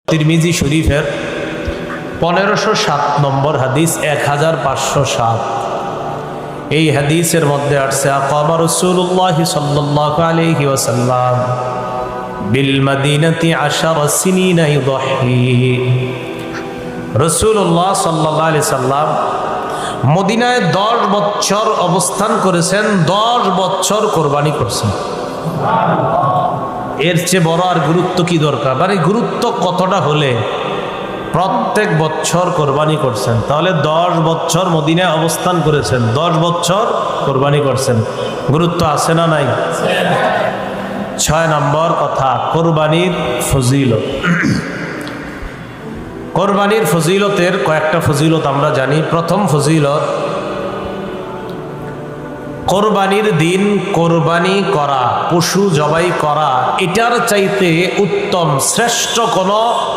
তিরমিজি শরীফের 1507 নম্বর হাদিস, 1507। এই হাদিসের মধ্যে আসছে আকামা রাসূলুল্লাহ সাল্লাল্লাহু আলাইহি ওয়াসাল্লাম বিল মদিনাতি 10 সিনিনা ইউদহি। রাসূলুল্লাহ সাল্লাল্লাহু আলাইহি সাল্লাম মদিনায় 10 বছর অবস্থান করেছেন, 10 বছর কোরবানি করছেন। এর চেয়ে বড় আর গুরুত্ব কি দরকার? মানে গুরুত্ব কতটা হলে প্রত্যেক বছর কোরবানি করছেন? তাহলে 10 বছর মদিনায় অবস্থান করেছেন, 10 বছর কোরবানি করছেন, গুরুত্ব আছে না নাই? 6 নম্বর কথা, কোরবানির ফজিলত। কোরবানির ফজিলতের কয়েকটা ফজিলত আমরা জানি। প্রথম ফজিলত, কোরবানির দিন কোরবানি করা, পশু জবাই করা, এটার চাইতে উত্তম শ্রেষ্ঠ কোনো